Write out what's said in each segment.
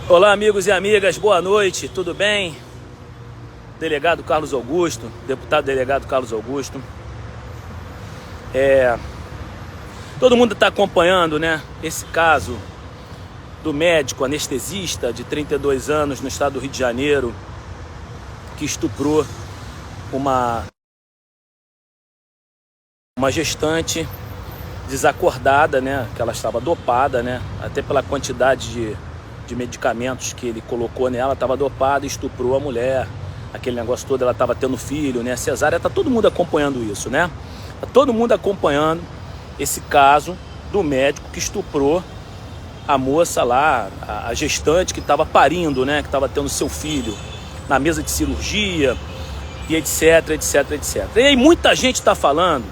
Olá, amigos e amigas, boa noite, tudo bem? Delegado Carlos Augusto, deputado delegado Carlos Augusto. Todo mundo está acompanhando, né, esse caso do médico anestesista de 32 anos no estado do Rio de Janeiro, que estuprou uma gestante desacordada, né, que ela estava dopada, né, até pela quantidade de medicamentos que ele colocou nela, estava dopada, estuprou a mulher, aquele negócio todo, ela estava tendo filho, né, cesárea, tá todo mundo acompanhando isso, né, tá todo mundo acompanhando esse caso do médico que estuprou a moça lá, a gestante que estava parindo, né, que estava tendo seu filho na mesa de cirurgia, e etc, etc, etc. E aí muita gente está falando,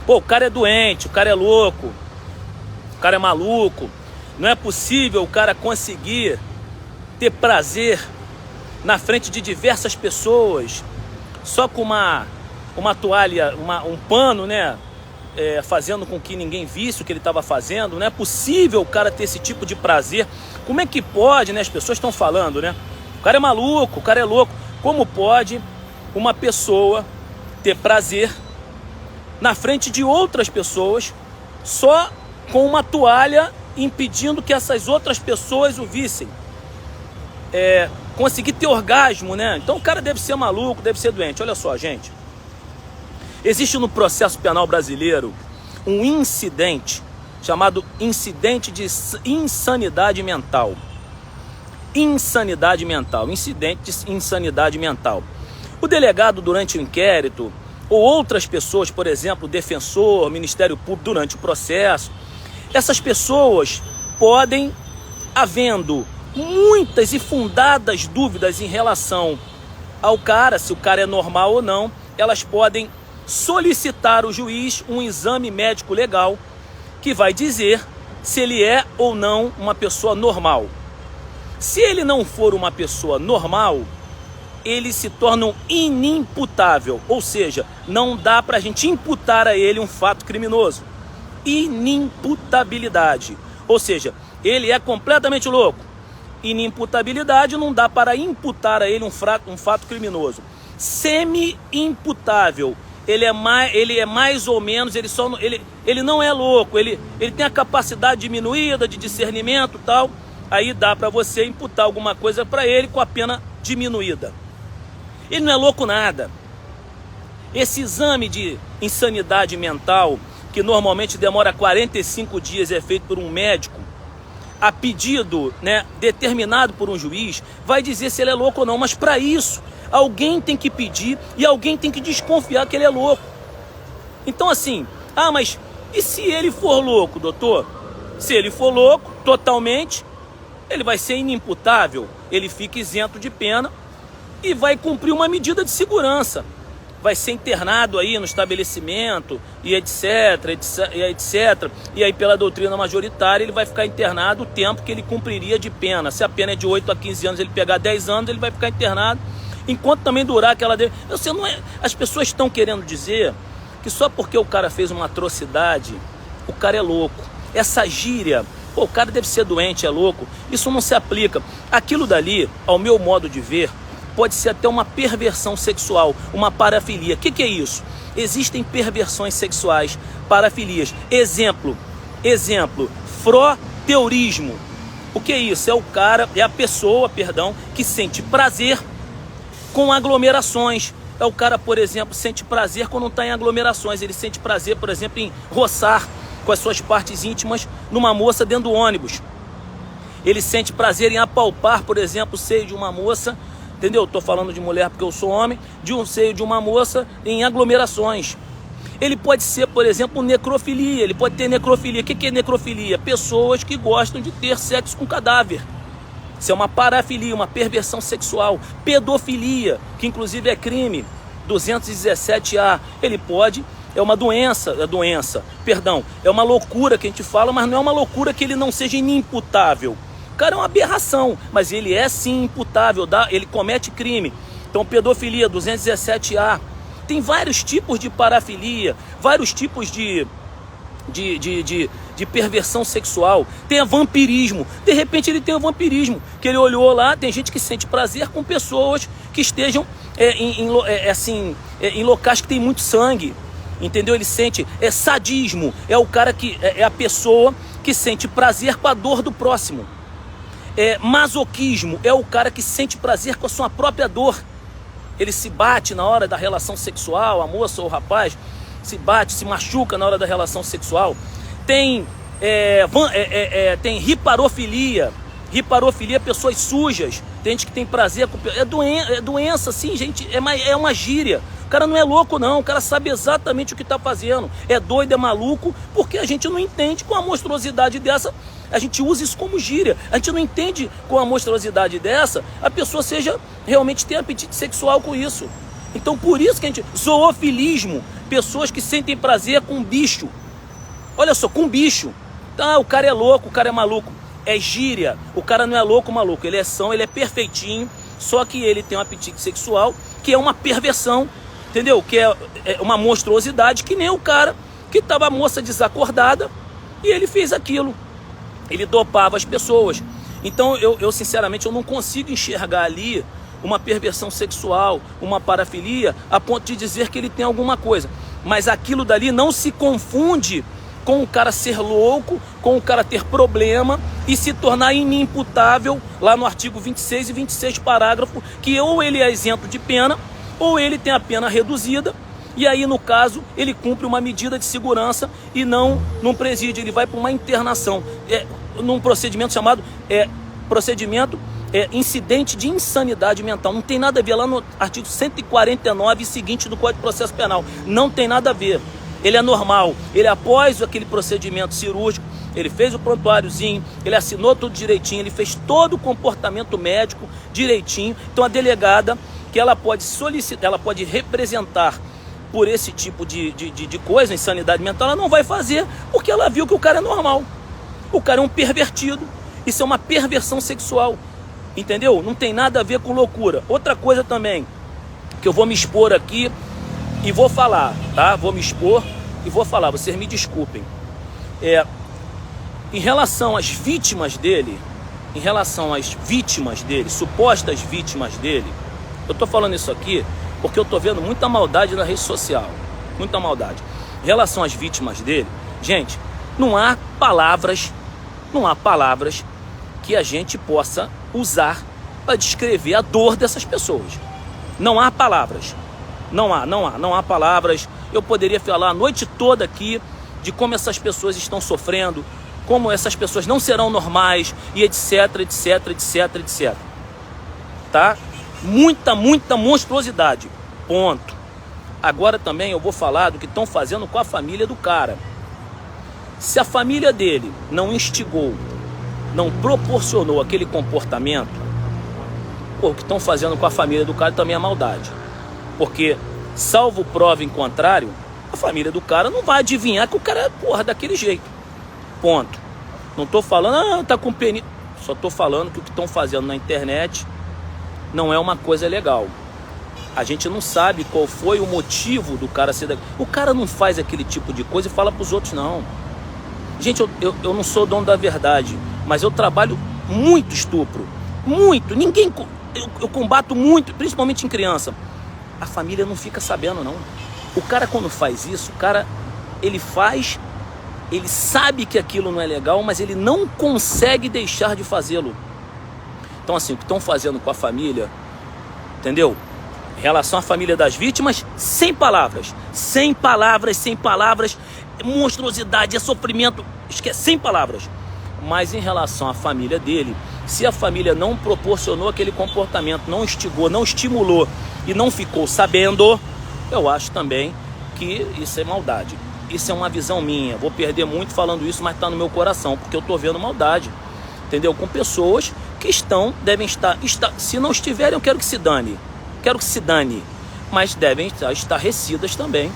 pô, o cara é doente, o cara é louco, o cara é maluco, não é possível o cara conseguir ter prazer na frente de diversas pessoas, só com uma toalha, um pano, né, fazendo com que ninguém visse o que ele estava fazendo. Não é possível o cara ter esse tipo de prazer. Como é que pode, né? As pessoas estão falando, né? O cara é maluco, o cara é louco. Como pode uma pessoa ter prazer na frente de outras pessoas só com uma toalha impedindo que essas outras pessoas o vissem? Conseguir ter orgasmo, né? Então o cara deve ser maluco, deve ser doente. Olha só, gente. Existe no processo penal brasileiro um incidente chamado incidente de insanidade mental. Incidente de insanidade mental. O delegado, durante o inquérito, ou outras pessoas, por exemplo, o defensor, Ministério Público, durante o processo, essas pessoas podem, havendo muitas e fundadas dúvidas em relação ao cara, se o cara é normal ou não, elas podem solicitar ao juiz um exame médico legal que vai dizer se ele é ou não uma pessoa normal. Se ele não for uma pessoa normal, ele se torna inimputável, ou seja, não dá para a gente imputar a ele um fato criminoso. Inimputabilidade, ou seja, ele é completamente louco. Inimputabilidade, não dá para imputar a ele um fato criminoso. Semi-imputável, ele é mais ou menos, ele não é louco, ele tem a capacidade diminuída de discernimento e tal, aí dá para você imputar alguma coisa para ele com a pena diminuída. Ele não é louco nada. Esse exame de insanidade mental, que normalmente demora 45 dias, é feito por um médico, a pedido, né, determinado por um juiz, vai dizer se ele é louco ou não. Mas para isso, alguém tem que pedir e alguém tem que desconfiar que ele é louco. Então assim, mas e se ele for louco, doutor? Se ele for louco, totalmente, ele vai ser inimputável, ele fica isento de pena e vai cumprir uma medida de segurança. Vai ser internado aí no estabelecimento e etc, etc. E aí, pela doutrina majoritária, ele vai ficar internado o tempo que ele cumpriria de pena. Se a pena é de 8 a 15 anos, ele pegar 10 anos, ele vai ficar internado, enquanto também durar aquela... As pessoas estão querendo dizer que só porque o cara fez uma atrocidade, o cara é louco. Essa gíria, pô, o cara deve ser doente, é louco, isso não se aplica. Aquilo dali, ao meu modo de ver, pode ser até uma perversão sexual, uma parafilia. O que é isso? Existem perversões sexuais, parafilias. Exemplo, froteurismo. O que é isso? É a pessoa, que sente prazer com aglomerações. É o cara, por exemplo, sente prazer quando não está em aglomerações. Ele sente prazer, por exemplo, em roçar com as suas partes íntimas numa moça dentro do ônibus. Ele sente prazer em apalpar, por exemplo, o seio de uma moça, entendeu? Estou falando de mulher porque eu sou homem, de um seio de uma moça em aglomerações. Ele pode ser, por exemplo, necrofilia. Ele pode ter necrofilia. O que é necrofilia? Pessoas que gostam de ter sexo com cadáver. Isso é uma parafilia, uma perversão sexual. Pedofilia, que inclusive é crime, 217A. Ele pode... É uma é uma loucura que a gente fala, mas não é uma loucura que ele não seja inimputável. O cara é uma aberração, mas ele é sim imputável, ele comete crime. Então, pedofilia, 217A. Tem vários tipos de parafilia, vários tipos de de perversão sexual, tenha vampirismo. De repente ele tem o vampirismo, que ele olhou lá, tem gente que sente prazer com pessoas que estejam em locais que tem muito sangue, entendeu? Ele sente sadismo, é o cara que é a pessoa que sente prazer com a dor do próximo. Masoquismo é o cara que sente prazer com a sua própria dor. Ele se bate na hora da relação sexual, a moça ou o rapaz se bate, se machuca na hora da relação sexual. Tem riparofilia. Riparofilia, pessoas sujas. Tem gente que tem prazer com... É doença, sim, gente. É uma gíria. O cara não é louco, não. O cara sabe exatamente o que está fazendo. É doido, é maluco, porque a gente não entende com a monstruosidade dessa. A gente usa isso como gíria. A gente não entende com a monstruosidade dessa a pessoa realmente tem apetite sexual com isso. Então, por isso que a gente... Zoofilismo. Pessoas que sentem prazer com bicho. Olha só, com bicho. Tá, o cara é louco, o cara é maluco. É gíria. O cara não é louco, maluco. Ele é são, ele é perfeitinho. Só que ele tem um apetite sexual, que é uma perversão, entendeu? Que é uma monstruosidade, que nem o cara que estava a moça desacordada e ele fez aquilo. Ele dopava as pessoas. Então, eu sinceramente, eu não consigo enxergar ali uma perversão sexual, uma parafilia, a ponto de dizer que ele tem alguma coisa. Mas aquilo dali não se confunde com o cara ser louco, com o cara ter problema e se tornar inimputável, lá no artigo 26 e 26 parágrafo, que ou ele é isento de pena, ou ele tem a pena reduzida, e aí, no caso, ele cumpre uma medida de segurança e não num presídio, ele vai para uma internação, num procedimento chamado incidente de insanidade mental. Não tem nada a ver, lá no artigo 149 e seguinte do Código de Processo Penal, não tem nada a ver. Ele é normal, ele após aquele procedimento cirúrgico, ele fez o prontuáriozinho, ele assinou tudo direitinho, ele fez todo o comportamento médico direitinho. Então a delegada, que ela pode solicitar, ela pode representar por esse tipo de coisa, insanidade mental, ela não vai fazer, porque ela viu que o cara é normal. O cara é um pervertido, isso é uma perversão sexual, entendeu? Não tem nada a ver com loucura. Outra coisa também, que eu vou me expor aqui e vou falar, tá? Vou me expor e vou falar, vocês me desculpem. Em relação às vítimas dele, supostas vítimas dele, eu tô falando isso aqui porque eu tô vendo muita maldade na rede social, muita maldade. Em relação às vítimas dele, gente, não há palavras que a gente possa usar para descrever a dor dessas pessoas. Não há palavras. Não há palavras. Eu poderia falar a noite toda aqui de como essas pessoas estão sofrendo, como essas pessoas não serão normais e etc, tá? Muita monstruosidade, ponto. Agora também eu vou falar do que estão fazendo com a família do cara. Se a família dele não instigou, não proporcionou aquele comportamento, o que estão fazendo com a família do cara também é maldade. Porque, salvo prova em contrário, a família do cara não vai adivinhar que o cara é porra daquele jeito. Ponto. Não tô falando, tá com peninha. Só tô falando que o que estão fazendo na internet não é uma coisa legal. A gente não sabe qual foi o motivo do cara ser... O cara não faz aquele tipo de coisa e fala pros outros, não. Gente, eu não sou dono da verdade, mas eu trabalho muito estupro. Muito. Ninguém... Eu combato muito, principalmente em criança. A família não fica sabendo, não. O cara, quando faz isso, o cara, ele sabe que aquilo não é legal, mas ele não consegue deixar de fazê-lo. Então, assim, o que estão fazendo com a família, entendeu? Em relação à família das vítimas, sem palavras, monstruosidade, é sofrimento, esquece, sem palavras. Mas em relação à família dele, se a família não proporcionou aquele comportamento, não instigou, não estimulou e não ficou sabendo, eu acho também que isso é maldade. Isso é uma visão minha. Vou perder muito falando isso, mas está no meu coração, porque eu estou vendo maldade, entendeu? Com pessoas que devem estar, se não estiverem, eu quero que se dane, mas devem estar estarrecidas também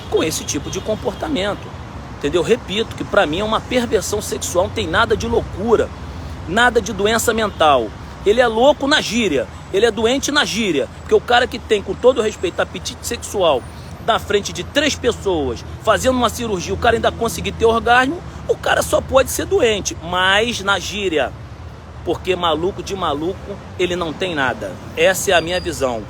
com esse tipo de comportamento, entendeu? Repito que para mim é uma perversão sexual, não tem nada de loucura, nada de doença mental. Ele é louco na gíria, ele é doente na gíria, porque o cara que tem, com todo respeito, apetite sexual na frente de 3 pessoas, fazendo uma cirurgia, o cara ainda conseguir ter orgasmo, o cara só pode ser doente, mas na gíria, porque maluco de maluco ele não tem nada. Essa é a minha visão.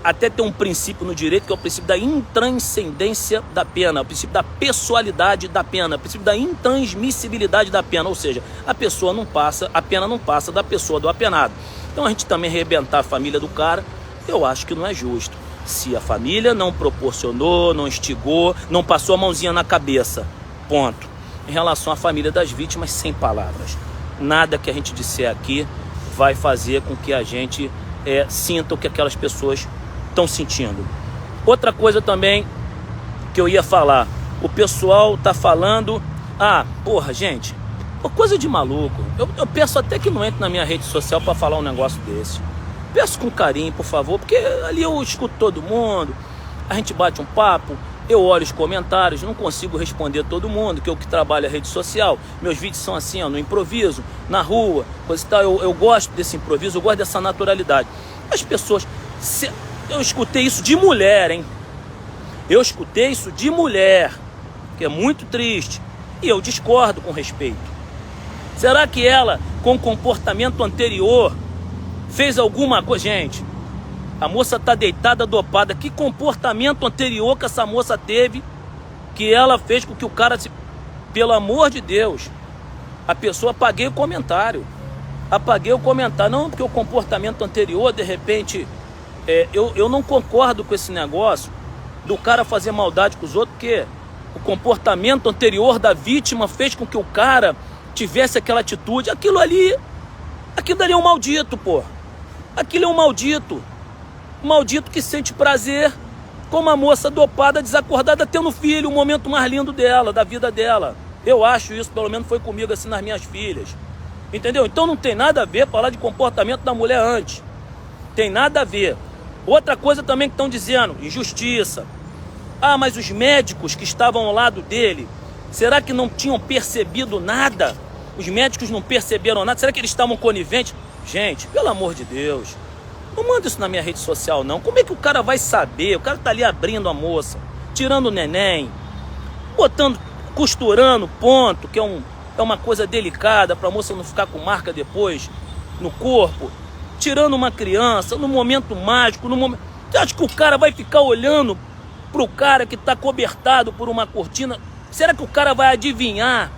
Até tem um princípio no direito que é o princípio da intranscendência da pena, o princípio da pessoalidade da pena, o princípio da intransmissibilidade da pena, ou seja, a pena não passa da pessoa do apenado. Então a gente também arrebentar a família do cara, eu acho que não é justo. Se a família não proporcionou, não instigou, não passou a mãozinha na cabeça, ponto. Em relação à família das vítimas, sem palavras. Nada que a gente disser aqui vai fazer com que a gente sinta o que aquelas pessoas estão sentindo. Outra coisa também que eu ia falar, o pessoal tá falando, porra, gente, coisa de maluco. Eu peço até que não entre na minha rede social para falar um negócio desse. Peço com carinho, por favor, porque ali eu escuto todo mundo, a gente bate um papo, eu olho os comentários, não consigo responder todo mundo, que eu que trabalho a rede social, meus vídeos são assim, no improviso, na rua, coisa e tal, eu gosto desse improviso, eu gosto dessa naturalidade. As pessoas, eu escutei isso de mulher, hein? Eu escutei isso de mulher, que é muito triste, e eu discordo com respeito. Será que ela, com comportamento anterior, fez alguma coisa? Gente, a moça tá deitada, dopada. Que comportamento anterior que essa moça teve que ela fez com que o cara se... Pelo amor de Deus, a pessoa, apaguei o comentário. Não, porque o comportamento anterior, de repente, eu não concordo com esse negócio do cara fazer maldade com os outros, porque o comportamento anterior da vítima fez com que o cara tivesse aquela atitude. Aquilo ali é um maldito, pô. Aquilo é um maldito. Um maldito que sente prazer com uma moça dopada, desacordada, tendo filho, o momento mais lindo dela, da vida dela. Eu acho isso, pelo menos foi comigo assim nas minhas filhas. Entendeu? Então não tem nada a ver falar de comportamento da mulher antes. Tem nada a ver. Outra coisa também que estão dizendo, injustiça. Mas os médicos que estavam ao lado dele, será que não tinham percebido nada? Os médicos não perceberam nada? Será que eles estavam coniventes? Gente, pelo amor de Deus, não manda isso na minha rede social, não. Como é que o cara vai saber? O cara tá ali abrindo a moça, tirando o neném, costurando ponto, que é uma coisa delicada para a moça não ficar com marca depois no corpo, tirando uma criança, no momento mágico, Você acha que o cara vai ficar olhando pro cara que tá cobertado por uma cortina? Será que o cara vai adivinhar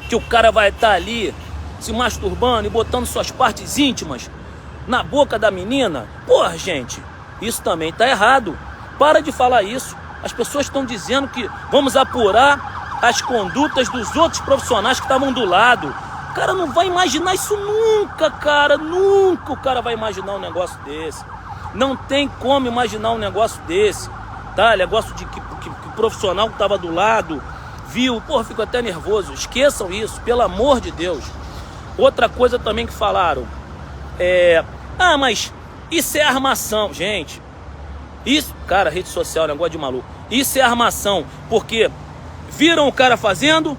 que o cara vai estar ali se masturbando e botando suas partes íntimas na boca da menina? Porra, gente, isso também tá errado. Para de falar isso. As pessoas estão dizendo que vamos apurar as condutas dos outros profissionais que estavam do lado. O cara não vai imaginar isso nunca, cara. Nunca o cara vai imaginar um negócio desse. Não tem como imaginar um negócio desse, tá? Negócio de que o profissional que estava do lado viu. Porra, fico até nervoso. Esqueçam isso, pelo amor de Deus. Outra coisa também que falaram mas isso é armação. Gente, isso, cara, rede social é um negócio de maluco. Isso é armação, porque viram o cara fazendo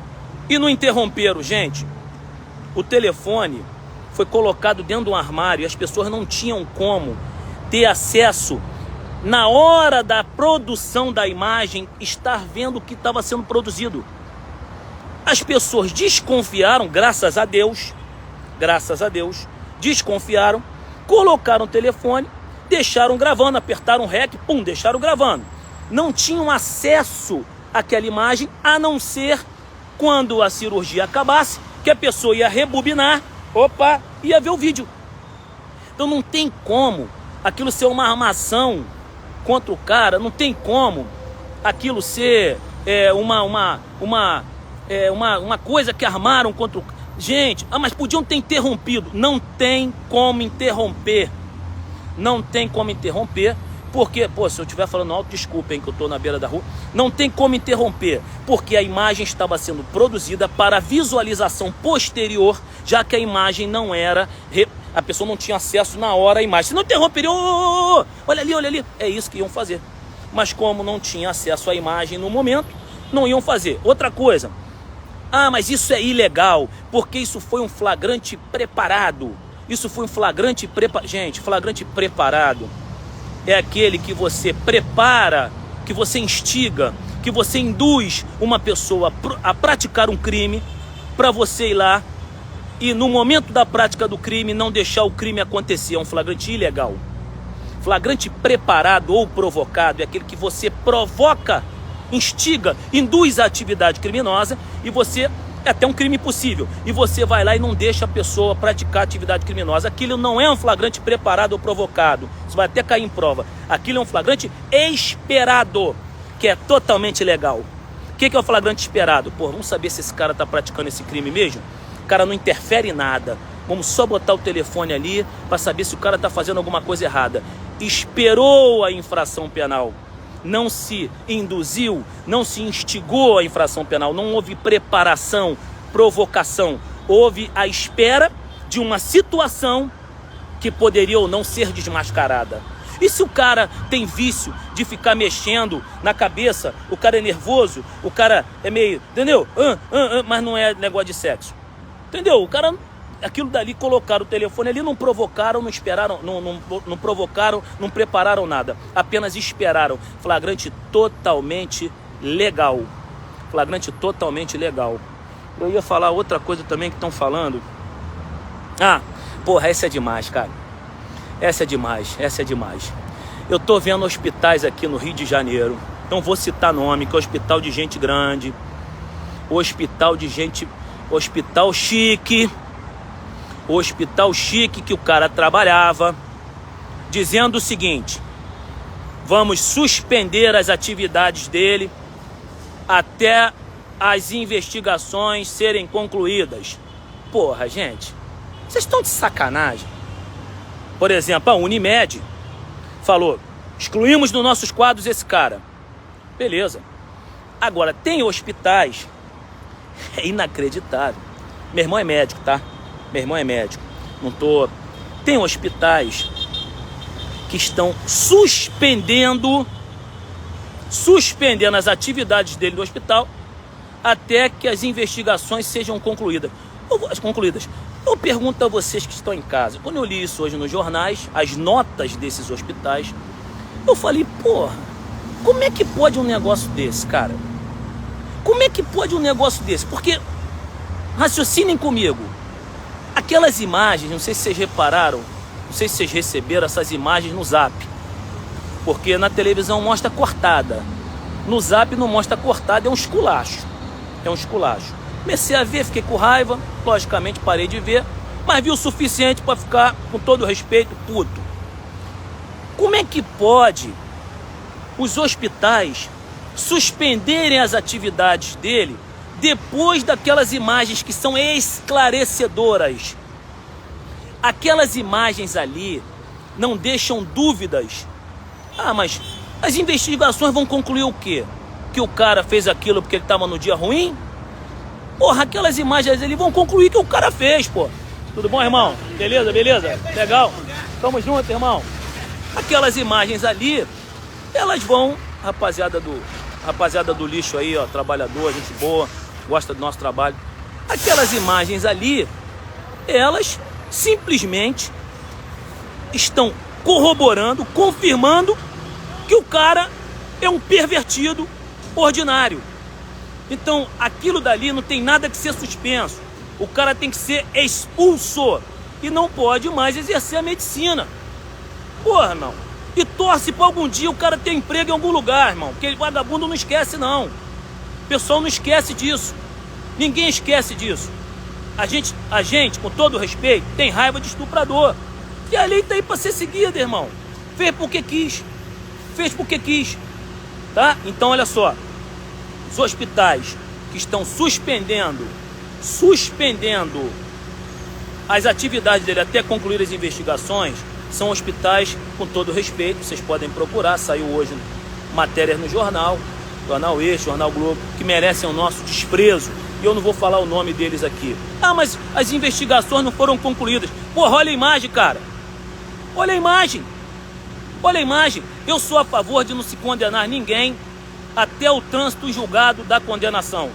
e não interromperam. Gente, o telefone foi colocado dentro de um armário e as pessoas não tinham como ter acesso na hora da produção da imagem, estar vendo o que estava sendo produzido. As pessoas desconfiaram, graças a Deus, desconfiaram, colocaram o telefone, deixaram gravando, apertaram REC, deixaram gravando. Não tinham acesso àquela imagem, a não ser quando a cirurgia acabasse, que a pessoa ia rebobinar, ia ver o vídeo. Então não tem como aquilo ser uma armação contra o cara, não tem como aquilo ser uma coisa que armaram contra o cara. Gente, mas podiam ter interrompido. Não tem como interromper. Não tem como interromper, porque, se eu estiver falando alto, desculpem que eu estou na beira da rua. Não tem como interromper, porque a imagem estava sendo produzida para visualização posterior, já que a imagem não era... A pessoa não tinha acesso na hora à imagem. Se não interromperia, olha ali. É isso que iam fazer. Mas como não tinha acesso à imagem no momento, não iam fazer. Outra coisa... mas isso é ilegal, porque isso foi um flagrante preparado. Gente, flagrante preparado é aquele que você prepara, que você instiga, que você induz uma pessoa a praticar um crime para você ir lá e no momento da prática do crime não deixar o crime acontecer. É um flagrante ilegal. Flagrante preparado ou provocado é aquele que você provoca, instiga, induz a atividade criminosa e você... é até um crime possível, e você vai lá e não deixa a pessoa praticar atividade criminosa. Aquilo não é um flagrante preparado ou provocado, isso vai até cair em prova. Aquilo é um flagrante esperado, que é totalmente legal. O que é o flagrante esperado? Pô, vamos saber se esse cara está praticando esse crime mesmo? O cara não interfere em nada, vamos só botar o telefone ali para saber se o cara está fazendo alguma coisa errada. Esperou a infração penal, não se induziu, não se instigou a infração penal, não houve preparação, provocação, houve a espera de uma situação que poderia ou não ser desmascarada. E se o cara tem vício de ficar mexendo na cabeça, o cara é nervoso, o cara é meio, entendeu? Mas não é negócio de sexo, entendeu? O cara... aquilo dali, colocaram o telefone ali, não provocaram, não esperaram, não provocaram, não prepararam nada. Apenas esperaram. Flagrante totalmente legal. Flagrante totalmente legal. Eu ia falar outra coisa também que estão falando. Ah, porra, essa é demais, cara. Essa é demais, essa é demais. Eu tô vendo hospitais aqui no Rio de Janeiro. Não vou citar nome, que é hospital de gente grande. Hospital de gente... hospital chique. O hospital chique que o cara trabalhava, dizendo o seguinte: vamos suspender as atividades dele até as investigações serem concluídas. Porra, gente, vocês estão de sacanagem. Por exemplo, a Unimed falou: excluímos dos nossos quadros esse cara. Beleza. Agora, tem hospitais, é inacreditável. Meu irmão é médico, tá? Meu irmão é médico, não tô... Tem hospitais que estão suspendendo as atividades dele no hospital até que as investigações sejam concluídas. Eu pergunto a vocês que estão em casa, quando eu li isso hoje nos jornais, as notas desses hospitais, eu falei, porra, como é que pode um negócio desse, cara? Como é que pode um negócio desse? Porque, raciocinem comigo, aquelas imagens, não sei se vocês repararam, não sei se vocês receberam essas imagens no Zap, porque na televisão mostra cortada, no Zap não mostra cortada, é um esculacho, Comecei a ver, fiquei com raiva, logicamente parei de ver, mas vi o suficiente para ficar, com todo respeito, puto. Como é que pode os hospitais suspenderem as atividades dele depois daquelas imagens que são esclarecedoras? Aquelas imagens ali não deixam dúvidas. Ah, mas as investigações vão concluir o quê? Que o cara fez aquilo porque ele estava no dia ruim? Porra, aquelas imagens ali vão concluir que o cara fez, pô. Tudo bom, irmão? Beleza? Legal? Tamo junto, irmão. Aquelas imagens ali, elas vão... Rapaziada do lixo aí, ó, trabalhador, gente boa, gosta do nosso trabalho. Aquelas imagens ali, elas simplesmente estão corroborando, confirmando que o cara é um pervertido ordinário. Então, aquilo dali não tem nada que ser suspenso. O cara tem que ser expulso e não pode mais exercer a medicina. Porra, irmão. E torce para algum dia o cara ter emprego em algum lugar, irmão. Porque vagabundo não esquece, não. O pessoal não esquece disso. Ninguém esquece disso. A gente, com todo respeito, tem raiva de estuprador. E a lei tá aí para ser seguida, irmão. Fez porque quis. Tá? Então, olha só. Os hospitais que estão suspendendo as atividades dele até concluir as investigações são hospitais, com todo respeito, vocês podem procurar, saiu hoje matérias no jornal Este, Jornal Globo, que merecem o nosso desprezo, e eu não vou falar o nome deles aqui. Ah, mas as investigações não foram concluídas. Porra, olha a imagem, cara. Olha a imagem. Eu sou a favor de não se condenar ninguém até o trânsito julgado da condenação.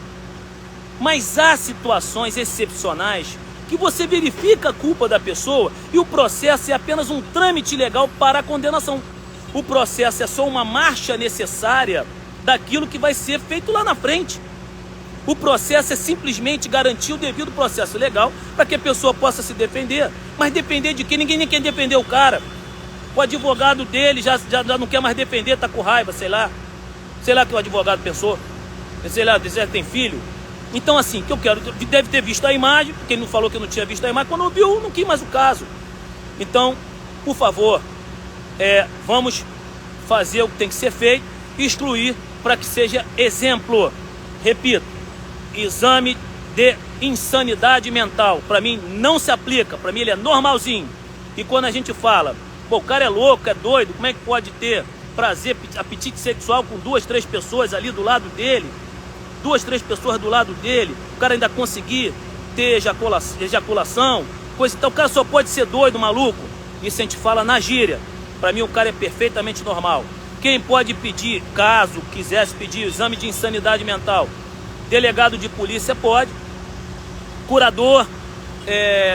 Mas há situações excepcionais que você verifica a culpa da pessoa e o processo é apenas um trâmite legal para a condenação. O processo é só uma marcha necessária daquilo que vai ser feito lá na frente. O processo é simplesmente garantir o devido processo legal para que a pessoa possa se defender. Mas defender de quê? Ninguém nem quer defender o cara. O advogado dele já não quer mais defender, tá com raiva, sei lá. Sei lá que o advogado pensou. Sei lá, tem filho. Então assim, o que eu quero, deve ter visto a imagem, porque ele não falou que não tinha visto a imagem. Quando viu, não quis mais o caso. Então, por favor, vamos fazer o que tem que ser feito, excluir para que seja exemplo. Repito, exame de insanidade mental, para mim não se aplica, para mim ele é normalzinho. E quando a gente fala, pô, o cara é louco, é doido, como é que pode ter prazer, apetite sexual com 2, 3 pessoas ali do lado dele, 2, 3 pessoas do lado dele, o cara ainda conseguir ter ejaculação, coisa, então o cara só pode ser doido, maluco. Isso a gente fala na gíria. Para mim o cara é perfeitamente normal. Quem pode pedir, caso quisesse pedir exame de insanidade mental? Delegado de polícia pode, curador,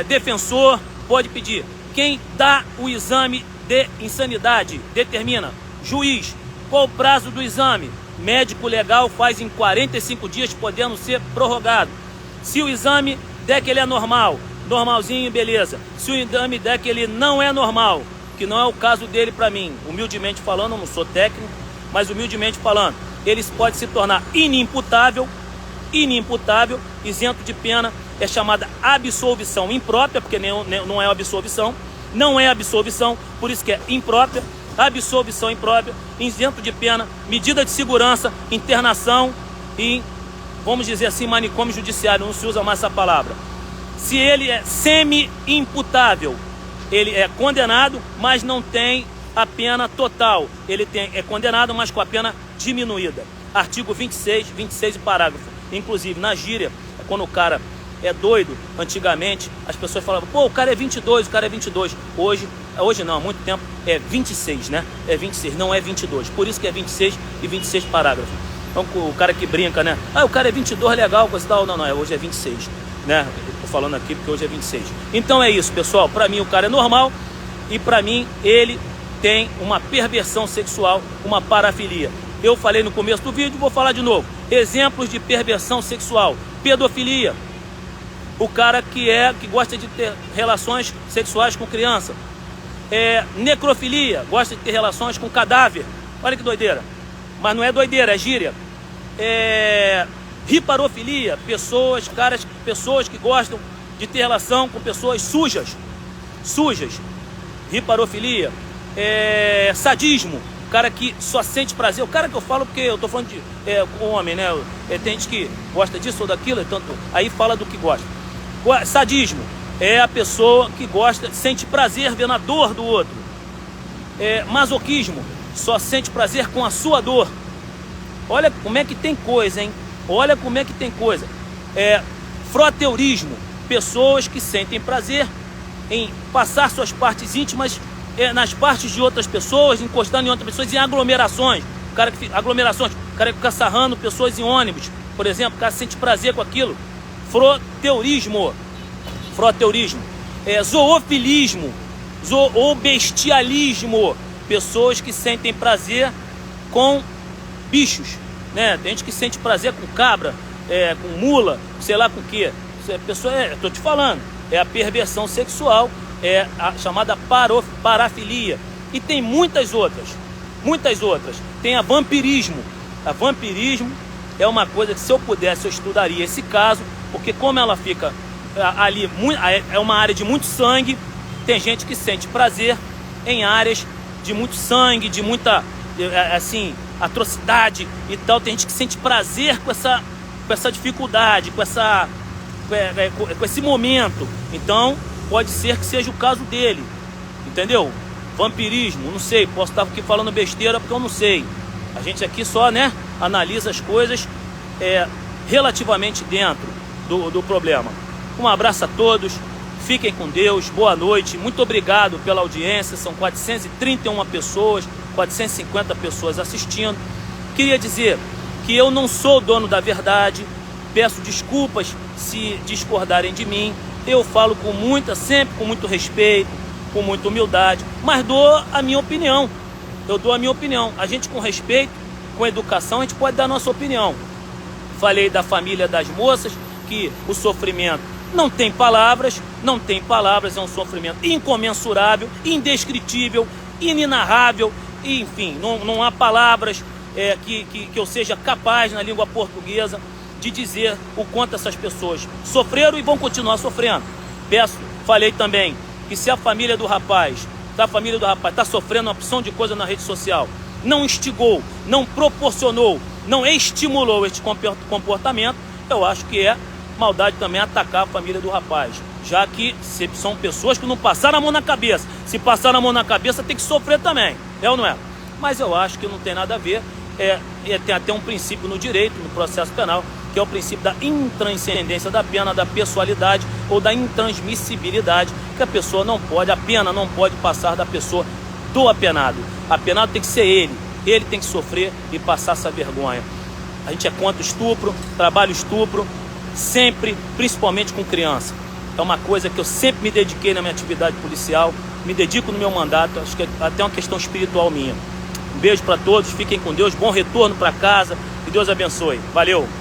defensor pode pedir. Quem dá o exame de insanidade determina, juiz. Qual o prazo do exame? Médico legal faz em 45 dias, podendo ser prorrogado. Se o exame der que ele é normal, normalzinho, beleza. Se o exame der que ele não é normal, que não é o caso dele para mim, humildemente falando, eu não sou técnico, mas humildemente falando, ele pode se tornar inimputável, isento de pena, é chamada absolvição imprópria, porque não é absolvição, não é absolvição, por isso que é imprópria, absolvição imprópria, isento de pena, medida de segurança, internação e, vamos dizer assim, manicômio judiciário, não se usa mais essa palavra. Se ele é semi-imputável, ele é condenado, mas não tem a pena total, ele é condenado, mas com a pena diminuída. Artigo 26 e parágrafo. Inclusive, na gíria, quando o cara é doido, antigamente, as pessoas falavam, pô, o cara é 22, o cara é 22. Hoje não, há muito tempo, é 26, né? É 26, não é 22. Por isso que é 26 e 26 parágrafo. Então, o cara que brinca, né? Ah, o cara é 22, legal, coisa e tal. Não, hoje é 26, né? Eu tô falando aqui porque hoje é 26. Então é isso, pessoal. Pra mim, o cara é normal e pra mim, ele tem uma perversão sexual, uma parafilia. Eu falei no começo do vídeo, vou falar de novo. Exemplos de perversão sexual. Pedofilia. O cara que gosta de ter relações sexuais com criança. Necrofilia. Gosta de ter relações com cadáver. Olha que doideira. Mas não é doideira, é gíria. Riparofilia. Pessoas que gostam de ter relação com pessoas sujas. Riparofilia. Sadismo. O cara que só sente prazer, o cara que eu falo porque eu tô falando de homem, né? Tem gente que gosta disso ou daquilo, tanto, aí fala do que gosta. Sadismo é a pessoa que sente prazer vendo a dor do outro. Masoquismo, só sente prazer com a sua dor. Olha como é que tem coisa, hein? Olha como é que tem coisa. Froteurismo, pessoas que sentem prazer em passar suas partes íntimas nas partes de outras pessoas, encostando em outras pessoas, em aglomerações. O cara que fica sarrando pessoas em ônibus, por exemplo, o cara sente prazer com aquilo. Froteurismo. Zoofilismo, zoobestialismo, pessoas que sentem prazer com bichos, né? Tem gente que sente prazer com cabra, com mula, sei lá com o que. Tô te falando, é a perversão sexual, é a chamada parafilia. E tem muitas outras. Tem a vampirismo. A vampirismo é uma coisa que, se eu pudesse, eu estudaria esse caso, porque como ela fica ali, é uma área de muito sangue, tem gente que sente prazer em áreas de muito sangue, de muita, assim, atrocidade e tal. Tem gente que sente prazer com essa dificuldade, com esse momento. Então, pode ser que seja o caso dele, entendeu? Vampirismo, não sei, posso estar aqui falando besteira porque eu não sei. A gente aqui só, né, analisa as coisas relativamente dentro do problema. Um abraço a todos, fiquem com Deus, boa noite, muito obrigado pela audiência, são 431 pessoas, 450 pessoas assistindo. Queria dizer que eu não sou dono da verdade, peço desculpas se discordarem de mim, eu falo sempre com muito respeito, com muita humildade, mas dou a minha opinião, a gente com respeito com educação, a gente pode dar a nossa opinião. Falei da família das moças, que o sofrimento não tem palavras, é um sofrimento incomensurável, indescritível, inenarrável, e, enfim, não há palavras que eu seja capaz na língua portuguesa de dizer o quanto essas pessoas sofreram e vão continuar sofrendo. Falei também que se a família do rapaz está sofrendo uma opção de coisa na rede social, não instigou, não proporcionou, não estimulou este comportamento, eu acho que é maldade também atacar a família do rapaz, já que são pessoas que não passaram a mão na cabeça. Se passaram a mão na cabeça, tem que sofrer também, é ou não é? Mas eu acho que não tem nada a ver, tem até um princípio no direito, no processo penal, que é o princípio da intranscendência da pena, da pessoalidade ou da intransmissibilidade, que a pena não pode passar da pessoa do apenado. Apenado tem que ser ele tem que sofrer e passar essa vergonha. A gente é contra o estupro, trabalho o estupro, sempre, principalmente com criança. É uma coisa que eu sempre me dediquei na minha atividade policial, me dedico no meu mandato, acho que é até uma questão espiritual minha. Um beijo para todos, fiquem com Deus, bom retorno para casa, que Deus abençoe. Valeu!